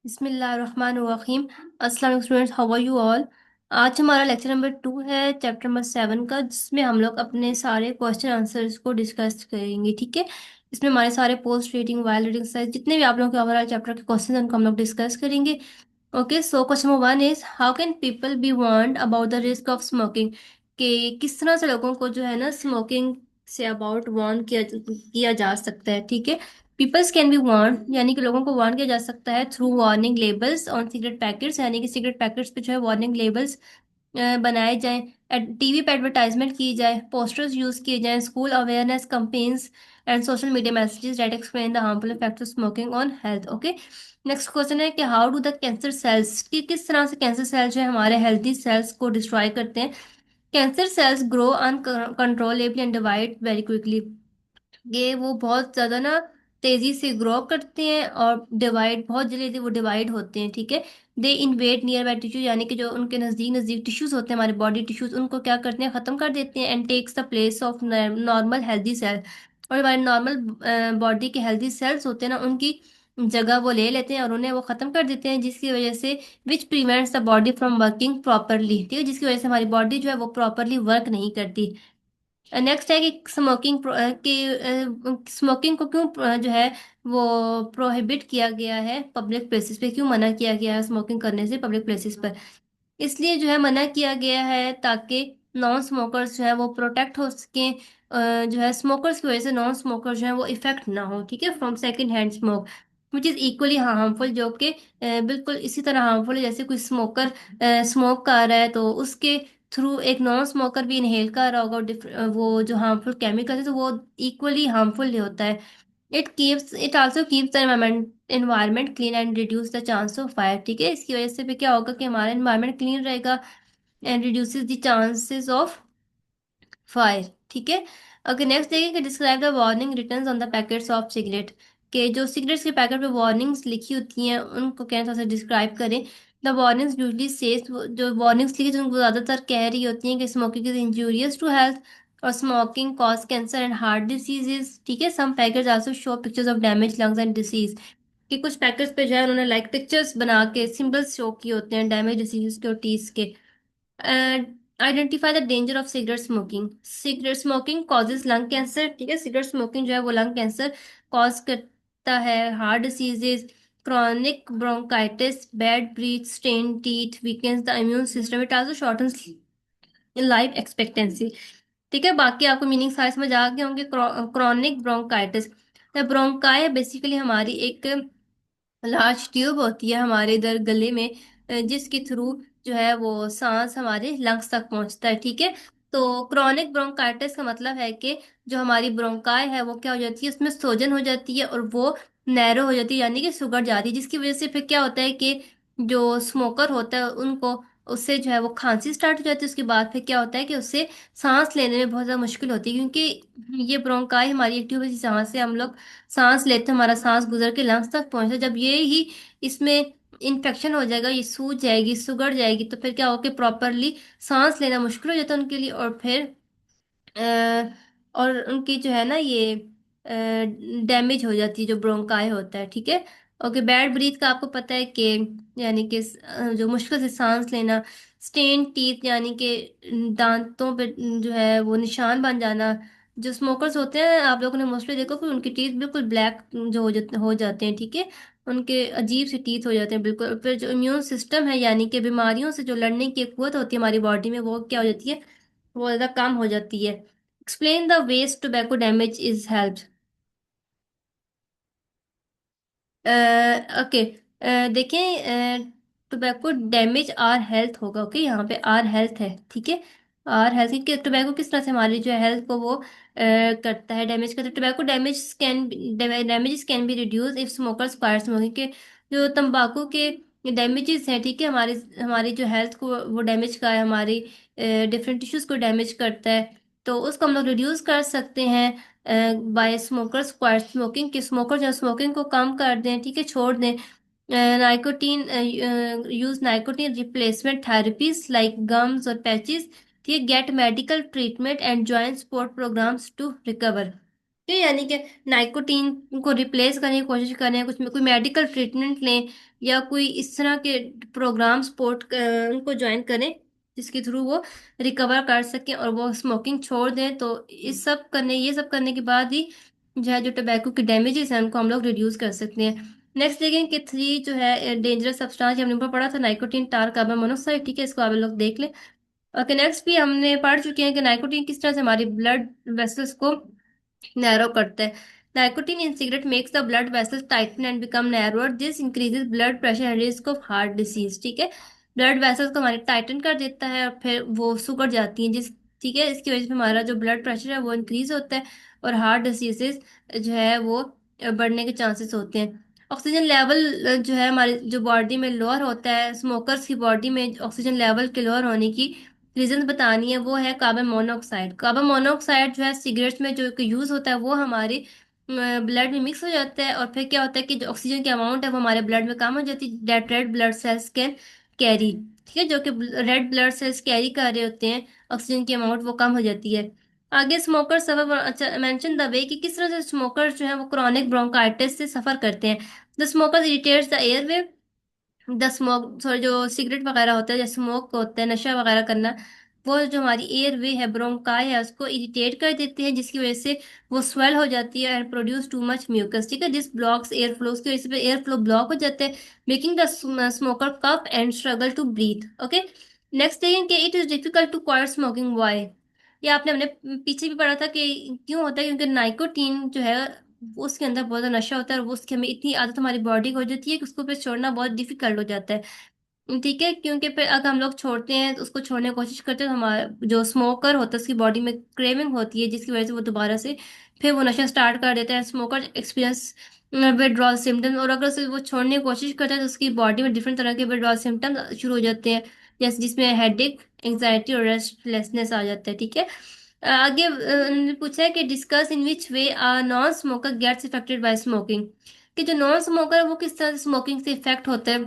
बिस्मिल्लाहिर्रहमानिर्रहीम। अस्सलाम students, how are you all. आज हमारा लेक्चर नंबर 2 है, चैप्टर नंबर 7 का, जिसमें हम लोग अपने सारे क्वेश्चन आंसर्स को डिस्कस करेंगे। ठीक है। इसमें हमारे सारे post reading, while reading size, जितने भी आप लोगों के ओवरऑल चैप्टर के क्वेश्चन हैं उनको हम लोग डिस्कस करेंगे। Okay, so question number 1 is how can people be warned about the risk of smoking. कि किस तरह से लोगों को जो है ना स्मोकिंग से अबाउट वार्न किया जा सकता है। ठीक है। पीपल्स कैन बी वार्न यानी कि लोगों को वार्न किया जा सकता है through warning labels on cigarette packets, यानी कि सिगरेट पैकेट्स पे जो है वार्निंग लेबल्स बनाए जाएं, टीवी पे एडवर्टाइजमेंट की जाए, पोस्टर्स यूज किए जाएं, school awareness campaigns and social media messages that explain the harmful effects of smoking on health. Okay. Next question है कि how do the cancer cells, कि किस तरह से कैंसर सेल्स जो है हमारे हेल्थी सेल्स को डिस्ट्रॉय करते हैं। Cancer cells grow uncontrollably and divide very quickly. ये वो बहुत ज्यादा ना तेजी से ग्रो करते हैं और डिवाइड बहुत जल्दी वो डिवाइड होते हैं। ठीक है। दे इन्वेड नियर बाय टिश्यू, यानी कि जो उनके नजदीक नजदीक टिश्यूज होते हैं, हमारे बॉडी टिश्यूज, उनको क्या करते हैं, खत्म कर देते हैं। And takes the place of normal healthy cell, और हमारे नॉर्मल बॉडी के हेल्दी सेल्स होते हैं ना, उनकी जगह वो ले लेते हैं और उन्हें वो खत्म कर देते हैं, जिसकी वजह से which prevents the body from working properly. ठीक है, जिसकी वजह से हमारी बॉडी जो है वो प्रॉपरली वर्क नहीं करती। नेक्स्ट है कि स्मोकिंग को क्यों जो है वो प्रोहिबिट किया गया है पब्लिक प्लेसेस पे, क्यों मना किया गया है स्मोकिंग करने से पब्लिक प्लेसेस पर। इसलिए जो है मना किया गया है ताकि नॉन स्मोकर्स जो है वो प्रोटेक्ट हो सके, जो है स्मोकर्स की वजह से नॉन स्मोकर जो है वो इफेक्ट ना हो। ठीक है, from second hand smoke which is equally harmful, जो कि बिल्कुल इसी तरह हार्मफुल है जैसे कोई स्मोकर स्मोक कर रहा है तो उसके थ्रू एक नॉन स्मोकर भी इनहेल कर रहा होगा, वो जो हार्मफुल केमिकल है तो वो इक्वली हार्मफुल ही होता है। It also keeps the environment clean and reduce the chance of fire. ठीक है, इसकी वजह से फिर क्या होगा कि हमारा एनवायरमेंट क्लीन रहेगा and reduces the chances of fire. ठीक है। ओके, नेक्स्ट देखिए कि describe the warning returns on the packets of cigarette. के जो सिगरेट्स के पैकेट पे वार्निंग्स लिखी होती हैं उनको कैसे से डिस्क्राइब करें। द वार्निंग्स यूजली सेज, जो वार्निंग्स लिखी थी उनको ज़्यादातर कह रही होती हैं कि smoking is injurious to health और smoking cause cancer and heart diseases. ठीक है, some packets also show pictures of damage lungs and disease. कि कुछ पैकेट्स पे जो है उन्होंने लाइक पिक्चर्स बना के सिंबल्स शो किए होते हैं डैमेज डिसीज के और टीज के। Identify the danger of cigarette smoking. Cigarette smoking causes lung cancer. ठीक है, सिगरेट स्मोकिंग जो है वो लंग कैंसर कॉज करता है, heart diseases, chronic bronchitis, bad breath, stain teeth, weakens the immune system, it also shortens life expectancy. ठीक है, बाकी आपको मीनिंग सारे समझ आ गए होंगे। क्रॉनिक ब्रोंकाइटिस, ब्रोंकाई बेसिकली हमारी एक लार्ज ट्यूब होती है हमारे इधर गले में, जिसके थ्रू जो है वो सांस हमारे लंग्स तक पहुंचता है। ठीक है। तो क्रॉनिक ब्रोंकाइटिस का मतलब है कि जो हमारी ब्रोंकाई है वो क्या हो जाती है, उसमें सोजन हो जाती है और वो नैरो हो जाती है, यानी कि सुगड़ जाती है, जिसकी वजह से फिर क्या होता है कि जो स्मोकर होता है उनको उससे जो है वो खांसी स्टार्ट हो जाती है। उसके बाद फिर क्या होता है कि उससे सांस लेने में बहुत ज़्यादा मुश्किल होती है, क्योंकि ये ब्रोंकाई हमारी एक ट्यूब है जहाँ से हम लोग सांस लेते हैं, हमारा सांस गुजर के लंग्स तक पहुंचता है। जब ये ही इसमें इन्फेक्शन हो जाएगा, ये सूज जाएगी, सुगड़ जाएगी, तो फिर क्या होगा कि प्रॉपरली सांस लेना मुश्किल हो जाता है उनके लिए, और फिर अ, और उनकी जो है ना ये डैमेज हो जाती है जो ब्रोंकाई होता है। ठीक है। ओके, बैड ब्रीथ का आपको पता है कि यानी कि जो मुश्किल से सांस लेना, स्टेन टीथ यानी कि दांतों पे जो है वो निशान बन जाना। जो स्मोकर्स होते हैं आप लोगों ने मोस्टली देखो कि उनकी टीथ बिल्कुल ब्लैक जो हो जाते हैं। ठीक है, उनके अजीब से टीथ हो जाते हैं बिल्कुल। फिर जो इम्यून सिस्टम है यानी कि बीमारियों से जो लड़ने की एक कुवत होती है हमारी बॉडी में, वो क्या हो जाती है, वो ज़्यादा कम हो जाती है। Explain the ways tobacco damage is help. Okay, देखें, टोबैको डैमेज आर हेल्थ होगा। ओके, यहाँ पे आर हेल्थ है। ठीक है, आर हेल्थ की टोबैको किस तरह से हमारी जो हेल्थ को वो करता है, डैमेज करता है। Tobacco damages can be reduce if smokers quit smoking के जो तंबाकू के डैमेजेस हैं। ठीक है, हमारी हमारी जो हेल्थ को वो डैमेज का है, हमारी डिफरेंट टिश्यूज को डैमेज करता है, तो उसको हम लोग रिड्यूस कर सकते हैं बाय स्मोकर्स क्वाइट स्मोकिंग। के स्मोकर जो स्मोकिंग को कम कर दें, ठीक है, छोड़ दें। Nicotine use nicotine replacement therapies like gums और पैचेस। ठीक है, get medical treatment and join support programmes to recover. ये यानी कि नाइकोटीन को रिप्लेस करने की कोशिश करें, कुछ कोई मेडिकल ट्रीटमेंट लें, या कोई इस तरह के प्रोग्राम सपोर्ट उनको ज्वाइन करें जिसके थ्रू वो रिकवर कर सकें और वो स्मोकिंग छोड़ दें। तो ये सब करने के बाद ही जो है जो टोबैको की डैमेजेस हैं उनको हम लोग रिड्यूस कर सकते हैं। नेक्स्ट देखें कि थ्री जो है डेंजरस सब्सटेंस हमने ऊपर पढ़ा था, नाइकोटीन, टार, कार्बन मोनोऑक्साइड। ठीक है, इसको आप लोग देख लें। ओके, नेक्स्ट भी हमने पढ़ चुके हैं कि नाइकोटीन किस तरह से हमारी ब्लड वेसल्स को नैरो करता है। Nicotine in cigarette makes the blood vessels tighten and become narrower, this increases blood pressure and risk of heart disease. ठीक है, ब्लड वेसल्स को हमारे टाइटन कर देता है और फिर वो सुकड़ जाती हैं, जिस ठीक है, इसकी वजह से हमारा जो ब्लड प्रेशर है वो इंक्रीज होता है और हार्ट डिसीजेस जो है वो बढ़ने के चांसेस होते हैं। ऑक्सीजन लेवल जो है हमारी जो बॉडी में लोअर होता है, स्मोकर्स की बॉडी में ऑक्सीजन लेवल के लोअर होने की रीजन बतानी है, वो है कार्बन मोनोऑक्साइड। कार्बन मोनोऑक्साइड जो है सिगरेट्स में जो यूज होता है वो हमारे ब्लड में मिक्स हो जाता है और फिर क्या होता है कि जो ऑक्सीजन की अमाउंट है वो हमारे ब्लड में कम हो जाती है, that red blood cells can carry. ठीक है, जो कि रेड ब्लड सेल्स कैरी कर रहे होते हैं ऑक्सीजन की अमाउंट वो कम हो जाती है। आगे स्मोकर सफर, अच्छा मेंशन द वे कि किस तरह से स्मोकर जो है वो क्रॉनिक ब्रोंकाइटिस से सफर करते हैं। The smoker irritates the airway, the smoke sorry जो सिगरेट वगैरह होता है, जैसे स्मोक होता है, नशा वगैरह करना, वो जो हमारी एयर वे है, ब्रोंकाई है, उसको इरिटेट कर देते हैं, जिसकी वजह से वो स्वेल हो जाती है and produce too much mucus. ठीक है, दिस ब्लॉक्स एयर फ्लो, उसकी वजह से एयर फ्लो ब्लॉक हो जाता है, making the smoker cough and struggle to breathe. Okay, next thing कि it is difficult to quit smoking, why. ये आपने हमने पीछे भी पढ़ा था कि क्यों होता है, क्योंकि नाइकोटीन जो है वो उसके अंदर बहुत ज्यादा नशा होता है और वो उसकी हमें इतनी आदत हमारी बॉडी को हो जाती है कि उसको फिर छोड़ना बहुत डिफिकल्ट हो जाता है। ठीक है, क्योंकि फिर अगर हम लोग छोड़ते हैं तो उसको छोड़ने की कोशिश करते हैं तो हमारा जो स्मोकर होता है उसकी बॉडी में क्रेविंग होती है, जिसकी वजह से वो दोबारा से फिर वो नशा स्टार्ट कर देता है। स्मोकर एक्सपीरियंस विड्रॉल सिम्टम्स, और अगर उसे वो छोड़ने की कोशिश करता है तो उसकी बॉडी में डिफरेंट तरह के विड्रॉल सिम्टम्स शुरू हो जाते हैं, जैसे जिसमें हेडेक, एंग्जाइटी और रेस्टलेसनेस आ जाता है। ठीक है, आगे उन्होंने पूछा है कि discuss in which way a non smoker gets affected by smoking, कि जो नॉन स्मोकर है वो किस तरह से स्मोकिंग से इफेक्ट होता है।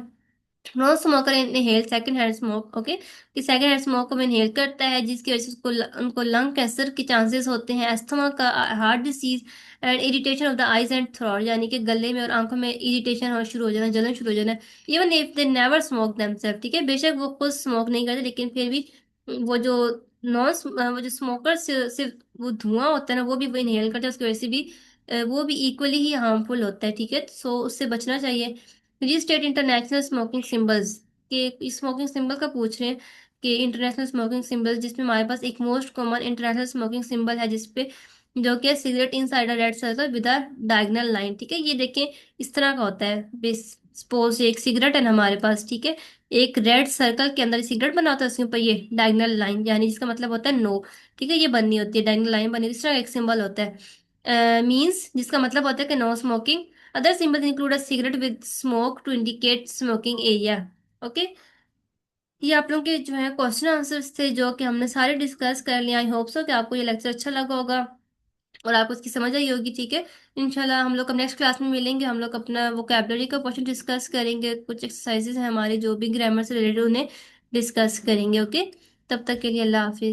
Non smoker inhale second hand smoke. Okay, कि सेकंड हैंड स्मोक को इनहेल करता है जिसकी वजह से उसको उनको लंग कैंसर के चांसेस होते हैं, अस्थमा का, heart disease and irritation of the eyes and throat, यानी कि गले में और आंखों में इरिटेशन और शुरू हो जाना, जलन शुरू हो जाना, even if they never smoke themselves. ठीक है, बेशक वो खुद स्मोक नहीं करते लेकिन फिर भी वो जो वो जो स्मोकर सिर्फ वो धुआं होता है ना, वो इनहेल करते हैं, उसकी वजह से भी वो भी इक्वली ही हार्मफुल होता है। ठीक है, सो उससे बचना चाहिए। स्टेट इंटरनेशनल स्मोकिंग सिंबल्स, के स्मोकिंग सिंबल का पूछ रहे हैं कि इंटरनेशनल स्मोकिंग सिंबल, जिसमें हमारे पास एक most common international smoking symbol है जिसपे जो कि cigarette inside a red circle with a diagonal line. ठीक है, ये देखें इस तरह का होता है। सपोज एक सिगरेट है ना हमारे पास, ठीक है, एक रेड सर्कल के अंदर सिगरेट बना होता है, उसके ऊपर ये डायगोनल लाइन, यानी जिसका मतलब होता है नो। ठीक है, ये बननी होती है, डायगोनल लाइन बनी, इस तरह का एक सिंबल होता है, मीन्स जिसका मतलब होता है कि no smoking. Other symbols include a cigarette with smoke to indicate smoking area. Okay, ये आप लोगों के जो है क्वेश्चन आंसर्स थे जो कि हमने सारे डिस्कस कर लिया। आई होप सो कि आपको ये लेक्चर अच्छा लगा होगा और आपको इसकी समझ आई होगी। ठीक है, इंशाल्लाह हम लोग अब नेक्स्ट क्लास में मिलेंगे, हम लोग अपना वोकेबलरी का क्वेश्चन डिस्कस करेंगे, कुछ एक्सरसाइजेज हैं हमारी जो भी ग्रामर से रिलेटेड उन्हें डिस्कस करेंगे। ओके, तब तक के लिए अल्लाह हाफिज।